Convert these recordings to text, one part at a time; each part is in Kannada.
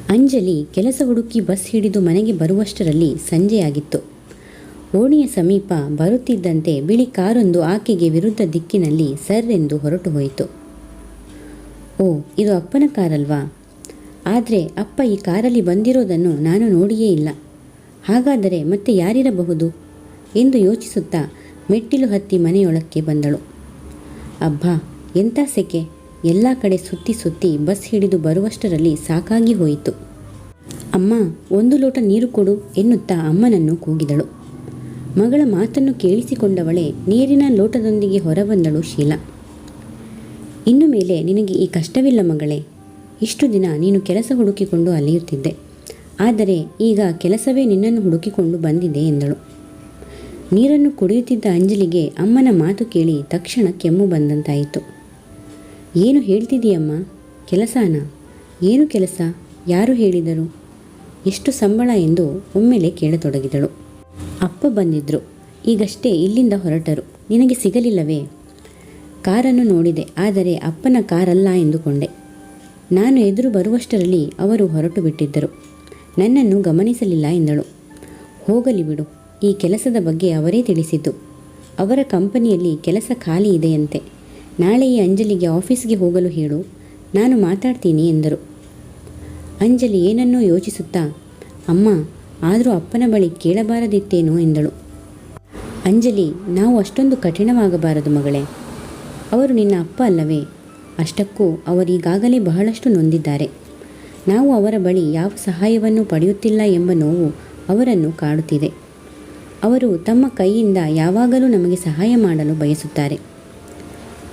ಅಂಜಲಿ ಕೆಲಸ ಹುಡುಕಿ ಬಸ್ ಹಿಡಿದು ಮನೆಗೆ ಬರುವಷ್ಟರಲ್ಲಿ ಸಂಜೆಯಾಗಿತ್ತು. ಓಣಿಯ ಸಮೀಪ ಬರುತ್ತಿದ್ದಂತೆ ಬಿಳಿ ಕಾರೊಂದು ಆಕೆಗೆ ವಿರುದ್ಧ ದಿಕ್ಕಿನಲ್ಲಿ ಸರ್ರೆಂದು ಹೊರಟು ಹೋಯಿತು. ಓ, ಇದು ಅಪ್ಪನ ಕಾರಲ್ವಾ? ಆದರೆ ಅಪ್ಪ ಈ ಕಾರಲ್ಲಿ ಬಂದಿರೋದನ್ನು ನಾನು ನೋಡಿಯೇ ಇಲ್ಲ. ಹಾಗಾದರೆ ಮತ್ತೆ ಯಾರಿರಬಹುದು ಎಂದು ಯೋಚಿಸುತ್ತಾ ಮೆಟ್ಟಿಲು ಹತ್ತಿ ಮನೆಯೊಳಕ್ಕೆ ಬಂದಳು. ಅಬ್ಬಾ, ಎಂಥ ಸೆಕೆ! ಎಲ್ಲ ಕಡೆ ಸುತ್ತಿ ಸುತ್ತಿ ಬಸ್ ಹಿಡಿದು ಬರುವಷ್ಟರಲ್ಲಿ ಸಾಕಾಗಿ ಹೋಯಿತು. ಅಮ್ಮ, 1 ಲೋಟ ನೀರು ಕೊಡು ಎನ್ನುತ್ತಾ ಅಮ್ಮನನ್ನು ಕೂಗಿದಳು. ಮಗಳ ಮಾತನ್ನು ಕೇಳಿಸಿಕೊಂಡವಳೆ ನೀರಿನ ಲೋಟದೊಂದಿಗೆ ಹೊರಬಂದಳು ಶೀಲಾ. ಇನ್ನು ಮೇಲೆ ನಿನಗೆ ಈ ಕಷ್ಟವಿಲ್ಲ ಮಗಳೇ. ಇಷ್ಟು ದಿನ ನೀನು ಕೆಲಸ ಹುಡುಕಿಕೊಂಡು ಅಲೆಯುತ್ತಿದ್ದೆ, ಆದರೆ ಈಗ ಕೆಲಸವೇ ನಿನ್ನನ್ನು ಹುಡುಕಿಕೊಂಡು ಬಂದಿದೆ ಎಂದಳು. ನೀರನ್ನು ಕುಡಿಯುತ್ತಿದ್ದ ಅಂಜಲಿಗೆ ಅಮ್ಮನ ಮಾತು ಕೇಳಿ ತಕ್ಷಣ ಕೆಮ್ಮು ಬಂದಂತಾಯಿತು. ಏನು ಹೇಳ್ತಿದೀಯಮ್ಮ? ಕೆಲಸನಾ? ಏನು ಕೆಲಸ? ಯಾರು ಹೇಳಿದರು? ಎಷ್ಟು ಸಂಬಳ ಎಂದು ಒಮ್ಮೆಲೆ ಕೇಳತೊಡಗಿದಳು. ಅಪ್ಪ ಬಂದಿದ್ರು, ಈಗಷ್ಟೇ ಇಲ್ಲಿಂದ ಹೊರಟರು. ನಿನಗೆ ಸಿಗಲಿಲ್ಲವೇ? ಕಾರನ್ನು ನೋಡಿದೆ, ಆದರೆ ಅಪ್ಪನ ಕಾರಲ್ಲ ಎಂದುಕೊಂಡೆ. ನಾನು ಎದುರು ಬರುವಷ್ಟರಲ್ಲಿ ಅವರು ಹೊರಟು ಬಿಟ್ಟಿದ್ದರು. ನನ್ನನ್ನು ಗಮನಿಸಲಿಲ್ಲ ಎಂದಳು. ಹೋಗಲಿ ಬಿಡು, ಈ ಕೆಲಸದ ಬಗ್ಗೆ ಅವರೇ ತಿಳಿಸಿದ್ದು. ಅವರ ಕಂಪನಿಯಲ್ಲಿ ಕೆಲಸ ಖಾಲಿ ಇದೆಯಂತೆ. ನಾಳೆ ಈ ಅಂಜಲಿಗೆ ಆಫೀಸ್ಗೆ ಹೋಗಲು ಹೇಳು, ನಾನು ಮಾತಾಡ್ತೀನಿ ಎಂದರು. ಅಂಜಲಿ ಏನನ್ನೋ ಯೋಚಿಸುತ್ತಾ, ಅಮ್ಮ, ಆದರೂ ಅಪ್ಪನ ಬಳಿ ಕೇಳಬಾರದಿತ್ತೇನೋ ಎಂದಳು. ಅಂಜಲಿ, ನಾವು ಅಷ್ಟೊಂದು ಕಠಿಣವಾಗಬಾರದು ಮಗಳೇ. ಅವರು ನಿನ್ನ ಅಪ್ಪ ಅಲ್ಲವೇ? ಅಷ್ಟಕ್ಕೂ ಅವರೀಗಾಗಲೇ ಬಹಳಷ್ಟು ನೊಂದಿದ್ದಾರೆ. ನಾವು ಅವರ ಬಳಿ ಯಾವ ಸಹಾಯವನ್ನು ಪಡೆಯುತ್ತಿಲ್ಲ ಎಂಬ ನೋವು ಅವರನ್ನು ಕಾಡುತ್ತಿದೆ. ಅವರು ತಮ್ಮ ಕೈಯಿಂದ ಯಾವಾಗಲೂ ನಮಗೆ ಸಹಾಯ ಮಾಡಲು ಬಯಸುತ್ತಾರೆ.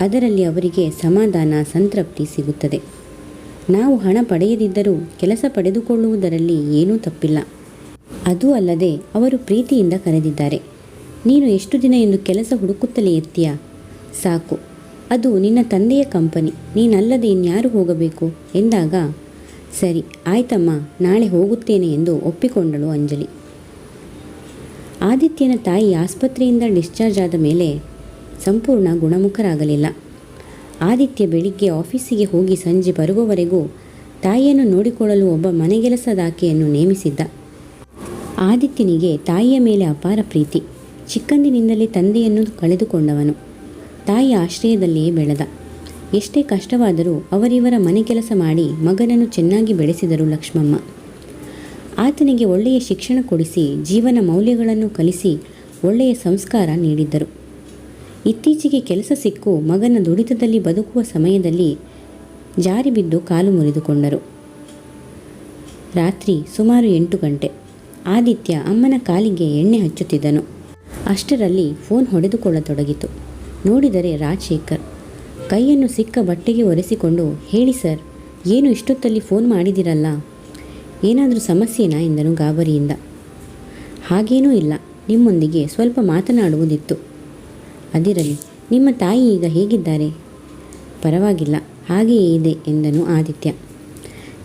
ಅದರಲ್ಲಿ ಅವರಿಗೆ ಸಮಾಧಾನ, ಸಂತೃಪ್ತಿ ಸಿಗುತ್ತದೆ. ನಾವು ಹಣ ಪಡೆಯದಿದ್ದರೂ ಕೆಲಸ ಪಡೆದುಕೊಳ್ಳುವುದರಲ್ಲಿ ಏನೂ ತಪ್ಪಿಲ್ಲ. ಅದೂ ಅಲ್ಲದೆ ಅವರು ಪ್ರೀತಿಯಿಂದ ಕರೆದಿದ್ದಾರೆ. ನೀನು ಎಷ್ಟು ದಿನ ಎಂದು ಕೆಲಸ ಹುಡುಕುತ್ತಲೇ ಇರ್ತೀಯ? ಸಾಕು, ಅದು ನಿನ್ನ ತಂದೆಯ ಕಂಪನಿ, ನೀನಲ್ಲದೆ ಇನ್ಯಾರು ಹೋಗಬೇಕು ಎಂದಾಗ, ಸರಿ ಆಯ್ತಮ್ಮ, ನಾಳೆ ಹೋಗುತ್ತೇನೆ ಎಂದು ಒಪ್ಪಿಕೊಂಡಳು ಅಂಜಲಿ. ಆದಿತ್ಯನ ತಾಯಿ ಆಸ್ಪತ್ರೆಯಿಂದ ಡಿಸ್ಚಾರ್ಜ್ ಆದ ಮೇಲೆ ಸಂಪೂರ್ಣ ಗುಣಮುಖರಾಗಲಿಲ್ಲ. ಆದಿತ್ಯ ಬೆಳಿಗ್ಗೆ ಆಫೀಸಿಗೆ ಹೋಗಿ ಸಂಜೆ ಬರುವವರೆಗೂ ತಾಯಿಯನ್ನು ನೋಡಿಕೊಳ್ಳಲು ಒಬ್ಬ ಮನೆಗೆಲಸದಾಕೆಯನ್ನು ನೇಮಿಸಿದ್ದ. ಆದಿತ್ಯನಿಗೆ ತಾಯಿಯ ಮೇಲೆ ಅಪಾರ ಪ್ರೀತಿ. ಚಿಕ್ಕಂದಿನಿಂದಲೇ ತಂದೆಯನ್ನು ಕಳೆದುಕೊಂಡವನು. ತಾಯಿಯ ಆಶ್ರಯದಲ್ಲಿಯೇ ಬೆಳೆದ. ಎಷ್ಟೇ ಕಷ್ಟವಾದರೂ ಅವರಿವರ ಮನೆ ಕೆಲಸ ಮಾಡಿ ಮಗನನ್ನು ಚೆನ್ನಾಗಿ ಬೆಳೆಸಿದರು ಲಕ್ಷ್ಮಮ್ಮ. ಆತನಿಗೆ ಒಳ್ಳೆಯ ಶಿಕ್ಷಣ ಕೊಡಿಸಿ ಜೀವನ ಮೌಲ್ಯಗಳನ್ನು ಕಲಿಸಿ ಒಳ್ಳೆಯ ಸಂಸ್ಕಾರ ನೀಡಿದ್ದರು. ಇತ್ತೀಚೆಗೆ ಕೆಲಸ ಸಿಕ್ಕು ಮಗನ ದುಡಿತದಲ್ಲಿ ಬದುಕುವ ಸಮಯದಲ್ಲಿ ಜಾರಿ ಬಿದ್ದು ಕಾಲು ಮುರಿದುಕೊಂಡರು. ರಾತ್ರಿ ಸುಮಾರು 8 ಗಂಟೆ. ಆದಿತ್ಯ ಅಮ್ಮನ ಕಾಲಿಗೆ ಎಣ್ಣೆ ಹಚ್ಚುತ್ತಿದ್ದನು. ಅಷ್ಟರಲ್ಲಿ ಫೋನ್ ಹೊಡೆದುಕೊಳ್ಳತೊಡಗಿತು. ನೋಡಿದರೆ ರಾಜಶೇಖರ್ ಕೈಯನ್ನು ಸಿಕ್ಕ ಬಟ್ಟೆಗೆ ಒರೆಸಿಕೊಂಡು, ಹೇಳಿ ಸರ್, ಏನು ಇಷ್ಟೊತ್ತಲ್ಲಿ ಫೋನ್ ಮಾಡಿದಿರಲ್ಲ, ಏನಾದರೂ ಸಮಸ್ಯೆನಾ ಎಂದನು ಗಾಬರಿಯಿಂದ. ಹಾಗೇನೂ ಇಲ್ಲ, ನಿಮ್ಮೊಂದಿಗೆ ಸ್ವಲ್ಪ ಮಾತನಾಡುವುದಿತ್ತು. ಅದಿರಲಿ, ನಿಮ್ಮ ತಾಯಿ ಈಗ ಹೇಗಿದ್ದಾರೆ? ಪರವಾಗಿಲ್ಲ, ಹಾಗೆಯೇ ಇದೆ ಎಂದನು ಆದಿತ್ಯ.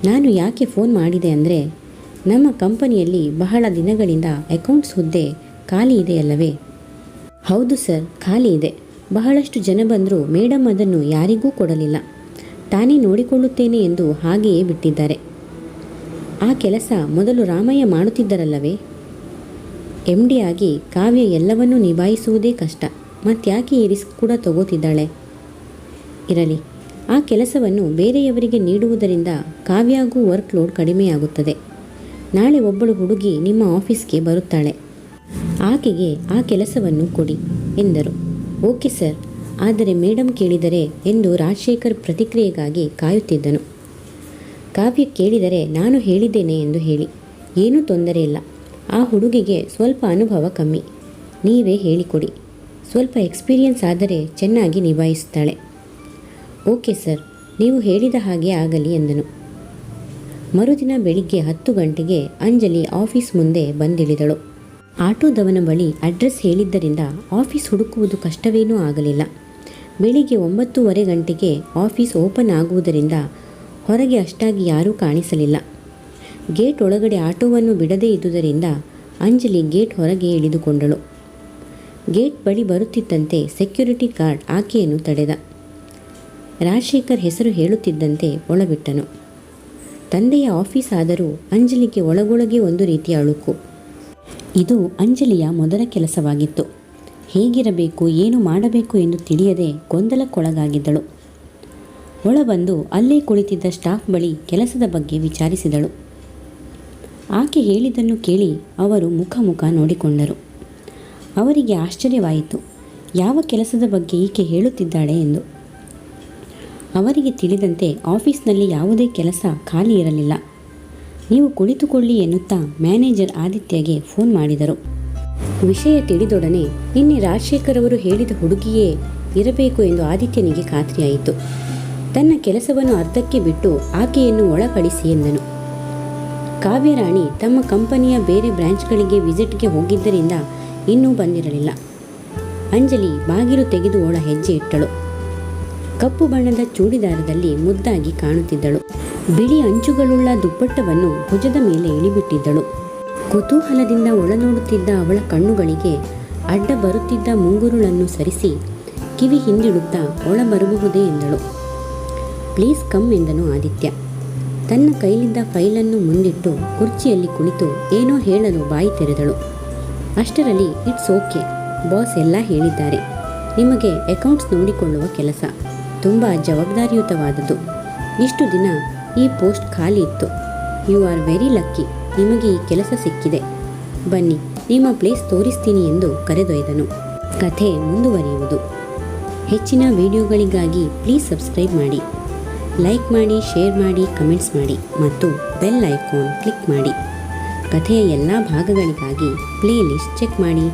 ನಾನು ಯಾಕೆ ಫೋನ್ ಮಾಡಿದೆ ಅಂದರೆ, ನಮ್ಮ ಕಂಪನಿಯಲ್ಲಿ ಬಹಳ ದಿನಗಳಿಂದ ಅಕೌಂಟ್ಸ್ ಹುದ್ದೆ ಖಾಲಿ ಇದೆಯಲ್ಲವೇ? ಹೌದು ಸರ್, ಖಾಲಿ ಇದೆ. ಬಹಳಷ್ಟು ಜನ ಬಂದರೂ ಮೇಡಮ್ ಅದನ್ನು ಯಾರಿಗೂ ಕೊಡಲಿಲ್ಲ. ತಾನೇ ನೋಡಿಕೊಳ್ಳುತ್ತೇನೆ ಎಂದು ಹಾಗೆಯೇ ಬಿಟ್ಟಿದ್ದಾರೆ. ಆ ಕೆಲಸ ಮೊದಲು ರಾಮಯ್ಯ ಮಾಡುತ್ತಿದ್ದರಲ್ಲವೇ? MD ಆಗಿ ಕಾವ್ಯ ಎಲ್ಲವನ್ನೂ ನಿಭಾಯಿಸುವುದೇ ಕಷ್ಟ. ಮತ್ತ್ಯಾಕೆ ಈ ರಿಸ್ಕ್ ಕೂಡ ತಗೋತಿದ್ದಾಳೆ? ಇರಲಿ, ಆ ಕೆಲಸವನ್ನು ಬೇರೆಯವರಿಗೆ ನೀಡುವುದರಿಂದ ಕಾವ್ಯಾಗೂ ವರ್ಕ್ ಲೋಡ್ ಕಡಿಮೆಯಾಗುತ್ತದೆ. ನಾಳೆ ಒಬ್ಬಳು ಹುಡುಗಿ ನಿಮ್ಮ ಆಫೀಸ್ಗೆ ಬರುತ್ತಾಳೆ. ಆಕೆಗೆ ಆ ಕೆಲಸವನ್ನು ಕೊಡಿ ಎಂದರು. ಓಕೆ ಸರ್, ಆದರೆ ಮೇಡಮ್ ಕೇಳಿದರೆ ಎಂದು ರಾಜಶೇಖರ್ ಪ್ರತಿಕ್ರಿಯೆಗಾಗಿ ಕಾಯುತ್ತಿದ್ದನು. ಕಾವ್ಯ ಕೇಳಿದರೆ ನಾನು ಹೇಳಿದ್ದೇನೆ ಎಂದು ಹೇಳಿ, ಏನೂ ತೊಂದರೆ ಇಲ್ಲ. ಆ ಹುಡುಗಿಗೆ ಸ್ವಲ್ಪ ಅನುಭವ ಕಮ್ಮಿ, ನೀವೇ ಹೇಳಿಕೊಡಿ. ಸ್ವಲ್ಪ ಎಕ್ಸ್ಪೀರಿಯನ್ಸ್ ಆದರೆ ಚೆನ್ನಾಗಿ ನಿಭಾಯಿಸುತ್ತಾಳೆ. ಓಕೆ ಸರ್, ನೀವು ಹೇಳಿದ ಹಾಗೆ ಆಗಲಿ ಎಂದನು. ಮರುದಿನ ಬೆಳಿಗ್ಗೆ 10 ಗಂಟೆಗೆ ಅಂಜಲಿ ಆಫೀಸ್ ಮುಂದೆ ಬಂದಿಳಿದಳು. ಆಟೋದವನ ಬಳಿ ಅಡ್ರೆಸ್ ಹೇಳಿದ್ದರಿಂದ ಆಫೀಸ್ ಹುಡುಕುವುದು ಕಷ್ಟವೇನೂ ಆಗಲಿಲ್ಲ. ಬೆಳಿಗ್ಗೆ 9:15 ಗಂಟೆಗೆ ಆಫೀಸ್ ಓಪನ್ ಆಗುವುದರಿಂದ ಹೊರಗೆ ಅಷ್ಟಾಗಿ ಯಾರೂ ಕಾಣಿಸಲಿಲ್ಲ. ಗೇಟ್ ಒಳಗಡೆ ಆಟೋವನ್ನು ಬಿಡದೇ ಇದ್ದುದರಿಂದ ಅಂಜಲಿ ಗೇಟ್ ಹೊರಗೆ ಇಳಿದುಕೊಂಡಳು. ಗೇಟ್ ಬಳಿ ಬರುತ್ತಿದ್ದಂತೆ ಸೆಕ್ಯೂರಿಟಿ ಗಾರ್ಡ್ ಆಕೆಯನ್ನು ತಡೆದ. ರಾಜಶೇಖರ್ ಹೆಸರು ಹೇಳುತ್ತಿದ್ದಂತೆ ಒಳಬಿಟ್ಟನು. ತಂದೆಯ ಆಫೀಸ್ ಆದರೂ ಅಂಜಲಿಗೆ ಒಳಗೊಳಗೆ ಒಂದು ರೀತಿಯ ಅಳುಕು. ಇದು ಅಂಜಲಿಯ ಮೊದಲ ಕೆಲಸವಾಗಿತ್ತು. ಹೇಗಿರಬೇಕು, ಏನು ಮಾಡಬೇಕು ಎಂದು ತಿಳಿಯದೆ ಗೊಂದಲಕ್ಕೊಳಗಾಗಿದ್ದಳು. ಒಳಬಂದು ಅಲ್ಲೇ ಕುಳಿತಿದ್ದ ಸ್ಟಾಫ್ ಬಳಿ ಕೆಲಸದ ಬಗ್ಗೆ ವಿಚಾರಿಸಿದಳು. ಆಕೆ ಹೇಳಿದ್ದನ್ನು ಕೇಳಿ ಅವರು ಮುಖ ನೋಡಿಕೊಂಡರು. ಅವರಿಗೆ ಆಶ್ಚರ್ಯವಾಯಿತು, ಯಾವ ಕೆಲಸದ ಬಗ್ಗೆ ಈಕೆ ಹೇಳುತ್ತಿದ್ದಾಳೆ ಎಂದು. ಅವರಿಗೆ ತಿಳಿದಂತೆ ಆಫೀಸ್ನಲ್ಲಿ ಯಾವುದೇ ಕೆಲಸ ಖಾಲಿ ಇರಲಿಲ್ಲ. ನೀವು ಕುಳಿತುಕೊಳ್ಳಿ ಎನ್ನುತ್ತಾ ಮ್ಯಾನೇಜರ್ ಆದಿತ್ಯಗೆ ಫೋನ್ ಮಾಡಿದರು. ವಿಷಯ ತಿಳಿದೊಡನೆ ನಿನ್ನೆ ರಾಜಶೇಖರ್ ಅವರು ಹೇಳಿದ ಹುಡುಗಿಯೇ ಇರಬೇಕು ಎಂದು ಆದಿತ್ಯನಿಗೆ ಖಾತ್ರಿಯಾಯಿತು. ತನ್ನ ಕೆಲಸವನ್ನು ಅರ್ಧಕ್ಕೆ ಬಿಟ್ಟು ಆಕೆಯನ್ನು ಒಳ ಕಳಿಸಿ ಎಂದನು. ಕಾವ್ಯರಾಣಿ ತಮ್ಮ ಕಂಪನಿಯ ಬೇರೆ ಬ್ರಾಂಚ್ಗಳಿಗೆ ವಿಸಿಟ್ಗೆ ಹೋಗಿದ್ದರಿಂದ ಇನ್ನೂ ಬಂದಿರಲಿಲ್ಲ. ಅಂಜಲಿ ಬಾಗಿಲು ತೆಗೆದು ಒಳ ಹೆಜ್ಜೆ ಇಟ್ಟಳು. ಕಪ್ಪು ಬಣ್ಣದ ಚೂಡಿದಾರದಲ್ಲಿ ಮುದ್ದಾಗಿ ಕಾಣುತ್ತಿದ್ದಳು. ಬಿಳಿ ಅಂಚುಗಳುಳ್ಳ ದುಪ್ಪಟ್ಟವನ್ನು ಭುಜದ ಮೇಲೆ ಇಳಿಬಿಟ್ಟಿದ್ದಳು. ಕುತೂಹಲದಿಂದ ಒಳ ನೋಡುತ್ತಿದ್ದ ಅವಳ ಕಣ್ಣುಗಳಿಗೆ ಅಡ್ಡ ಬರುತ್ತಿದ್ದ ಮುಂಗುರುಳನ್ನು ಸರಿಸಿ ಕಿವಿ ಹಿಂದಿಡುತ್ತಾ ಒಳ ಬರಬಹುದೇ ಎಂದಳು. ಪ್ಲೀಸ್ ಕಮ್ ಎಂದನು ಆದಿತ್ಯ. ತನ್ನ ಕೈಲಿದ್ದ ಫೈಲನ್ನು ಮುಂದಿಟ್ಟು ಕುರ್ಚಿಯಲ್ಲಿ ಕುಳಿತು ಏನೋ ಹೇಳಲು ಬಾಯಿ ತೆರೆದಳು. ಅಷ್ಟರಲ್ಲಿ ಇಟ್ಸ್ ಓಕೆ ಬಾಸ್, ಎಲ್ಲ ಹೇಳಿದ್ದಾರೆ. ನಿಮಗೆ ಅಕೌಂಟ್ಸ್ ನೋಡಿಕೊಳ್ಳುವ ಕೆಲಸ ತುಂಬ ಜವಾಬ್ದಾರಿಯುತವಾದದ್ದು. ಇಷ್ಟು ದಿನ ಈ ಪೋಸ್ಟ್ ಖಾಲಿ ಇತ್ತು. ಯು ಆರ್ ವೆರಿ ಲಕ್ಕಿ, ನಿಮಗೆ ಈ ಕೆಲಸ ಸಿಕ್ಕಿದೆ. ಬನ್ನಿ, ನಿಮ್ಮ ಪ್ಲೇಸ್ ತೋರಿಸ್ತೀನಿ ಎಂದು ಕರೆದೊಯ್ದನು. ಕಥೆ ಮುಂದುವರಿಯುವುದು. ಹೆಚ್ಚಿನ ವಿಡಿಯೋಗಳಿಗಾಗಿ ಪ್ಲೀಸ್ ಸಬ್ಸ್ಕ್ರೈಬ್ ಮಾಡಿ, ಲೈಕ್ ಮಾಡಿ, ಶೇರ್ ಮಾಡಿ, ಕಮೆಂಟ್ಸ್ ಮಾಡಿ ಮತ್ತು ಬೆಲ್ ಐಕಾನ್ ಕ್ಲಿಕ್ ಮಾಡಿ. ಕಥೆಯ ಎಲ್ಲ ಭಾಗಗಳಿಗಾಗಿ ಪ್ಲೇ ಲಿಸ್ಟ್ ಚೆಕ್ ಮಾಡಿ.